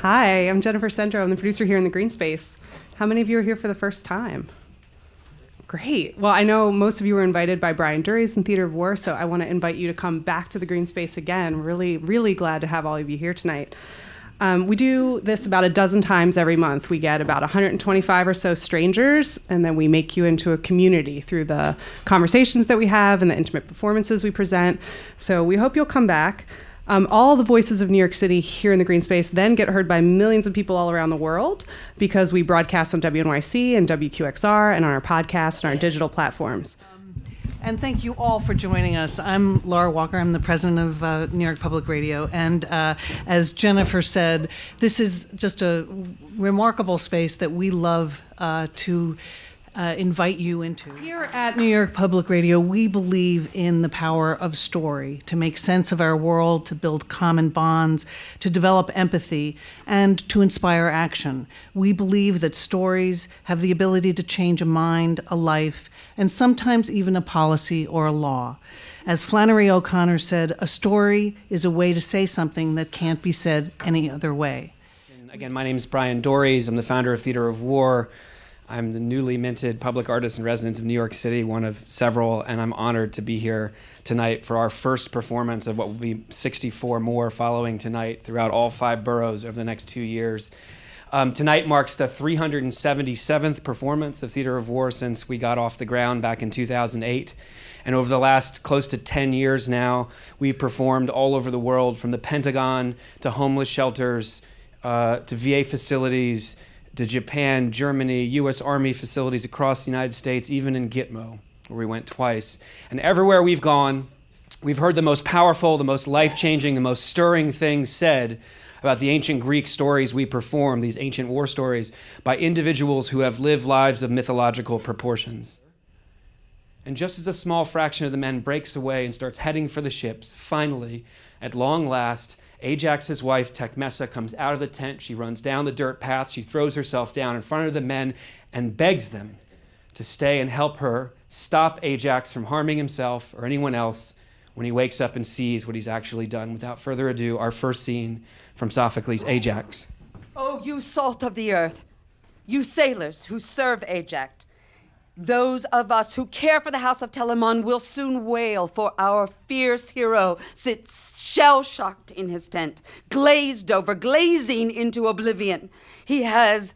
Hi, I'm Jennifer Sendro. I'm the producer here in the Green Space. How many of you are here for the first time? Great. Well, I know most of you were invited by Brian Duries and Theater of War, so I want to invite you to come back to the Green Space again. Really, really glad to have all of you here tonight. We do this about a dozen times every month. We get about 125 or so strangers, and then we make you into a community through the conversations that we have and the intimate performances we present. So we hope you'll come back. All the voices of New York City here in the Green Space then get heard by millions of people all around the world because we broadcast on WNYC and WQXR and on our podcast and our digital platforms. And thank you all for joining us. I'm Laura Walker. I'm the president of New York Public Radio. And as Jennifer said, this is just a remarkable space that we love to invite you into. Here at New York Public Radio, we believe in the power of story to make sense of our world, to build common bonds, to develop empathy, and to inspire action. We believe that stories have the ability to change a mind, a life, and sometimes even a policy or a law. As Flannery O'Connor said, a story is a way to say something that can't be said any other way. And again, my name is Brian Duries. I'm the founder of Theater of War. I'm the newly minted public artist in residence of New York City, one of several, and I'm honored to be here tonight for our first performance of what will be 64 more following tonight throughout all 5 boroughs over the next 2 years. Tonight marks the 377th performance of Theater of War since we got off the ground back in 2008. And over the last close to 10 years now, we performed all over the world, from the Pentagon to homeless shelters, to VA facilities, to Japan, Germany, U.S. Army facilities across the United States, even in Gitmo, where we went twice. And everywhere we've gone, we've heard the most powerful, the most life-changing, the most stirring things said about the ancient Greek stories we perform, these ancient war stories, by individuals who have lived lives of mythological proportions. And just as a small fraction of the men breaks away and starts heading for the ships, finally, at long last, Ajax's wife, Tecmessa, comes out of the tent. She runs down the dirt path. She throws herself down in front of the men and begs them to stay and help her stop Ajax from harming himself or anyone else when he wakes up and sees what he's actually done. Without further ado, our first scene from Sophocles' Ajax. Oh, you salt of the earth, you sailors who serve Ajax, those of us who care for the house of Telamon will soon wail, for our fierce hero sits shell-shocked in his tent, glazed over, glazing into oblivion. He has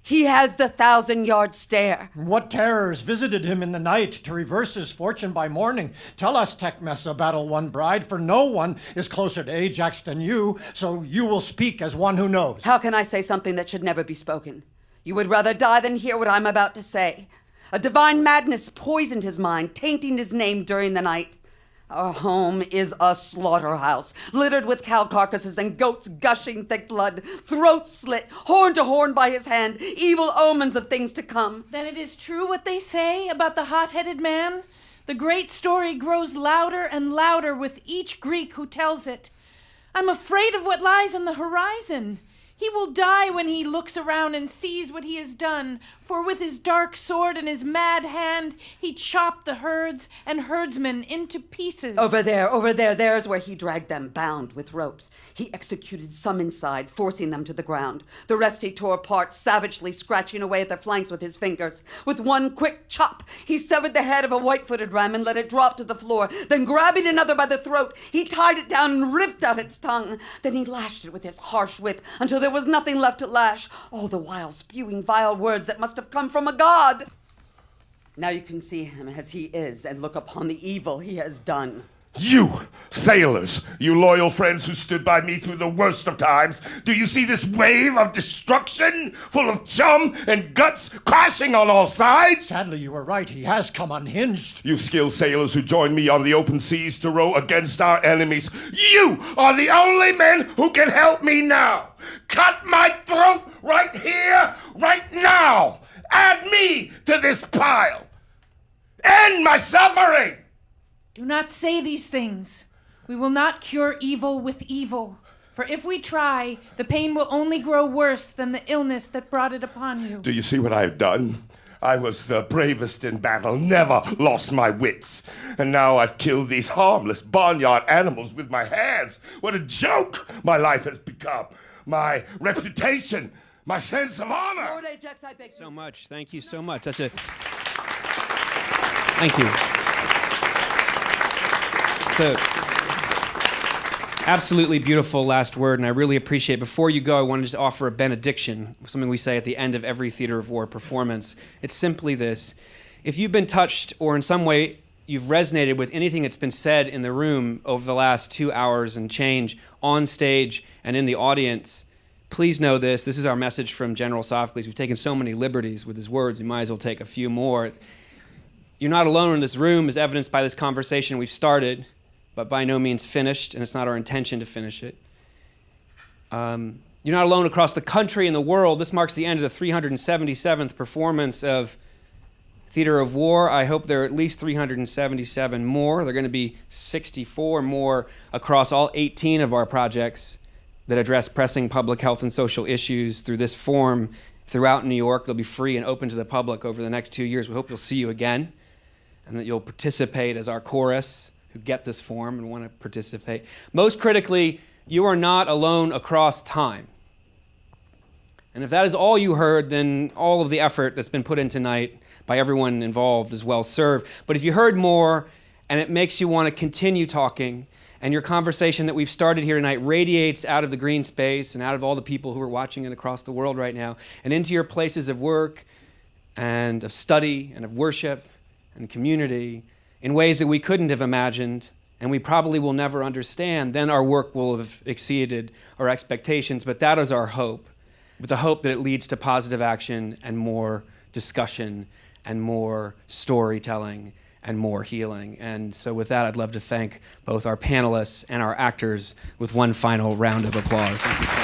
the 1,000-yard stare. What terrors visited him in the night to reverse his fortune by morning? Tell us, Tecmessa, battle-won bride, for no one is closer to Ajax than you, so you will speak as one who knows. How can I say something that should never be spoken? You would rather die than hear what I'm about to say. A divine madness poisoned his mind, tainting his name during the night. Our home is a slaughterhouse, littered with cow carcasses and goats gushing thick blood, throats slit, horn to horn by his hand, evil omens of things to come. Then it is true what they say about the hot-headed man? The great story grows louder and louder with each Greek who tells it. I'm afraid of what lies on the horizon. He will die when he looks around and sees what he has done, for with his dark sword and his mad hand, he chopped the herds and herdsmen into pieces. Over there, there's where he dragged them, bound with ropes. He executed some inside, forcing them to the ground. The rest he tore apart, savagely scratching away at their flanks with his fingers. With one quick chop, he severed the head of a white-footed ram and let it drop to the floor. Then, grabbing another by the throat, he tied it down and ripped out its tongue. Then he lashed it with his harsh whip until there was nothing left to lash, all the while spewing vile words that must have come from a god. Now you can see him as he is and look upon the evil he has done. You, sailors, you loyal friends who stood by me through the worst of times, do you see this wave of destruction, full of chum and guts, crashing on all sides? Sadly, you were right. He has come unhinged. You skilled sailors who joined me on the open seas to row against our enemies, you are the only men who can help me now. Cut my throat right here, right now. Add me to this pile. End my suffering. Do not say these things. We will not cure evil with evil. For if we try, the pain will only grow worse than the illness that brought it upon you. Do you see what I have done? I was the bravest in battle, never lost my wits. And now I've killed these harmless barnyard animals with my hands. What a joke my life has become. my reputation, my sense of honor. Lord Ajax, I beg you. So much. Thank you so much. Thank you. It's a absolutely beautiful last word, and I really appreciate it. Before you go, I want to just offer a benediction, something we say at the end of every Theater of War performance. It's simply this. If you've been touched or in some way you've resonated with anything that's been said in the room over the last 2 hours and change on stage and in the audience, please know this. This is our message from General Sophocles. We've taken so many liberties with his words, we might as well take a few more. You're not alone in this room, as evidenced by this conversation we've started, but by no means finished, and it's not our intention to finish it. You're not alone across the country and the world. This marks the end of the 377th performance of Theater of War. I hope there are at least 377 more. There are going to be 64 more across all 18 of our projects that address pressing public health and social issues through this forum throughout New York. They'll be free and open to the public over the next 2 years. We hope you'll see you again and that you'll participate as our chorus who get this forum and want to participate. Most critically, you are not alone across time. And if that is all you heard, then all of the effort that's been put in tonight by everyone involved is well served. But if you heard more and it makes you want to continue talking, and your conversation that we've started here tonight radiates out of the green space and out of all the people who are watching it across the world right now and into your places of work and of study and of worship and community in ways that we couldn't have imagined and we probably will never understand, then our work will have exceeded our expectations. But that is our hope, with the hope that it leads to positive action and more discussion and more storytelling and more healing. And so with that, I'd love to thank both our panelists and our actors with one final round of applause. Thank you so much.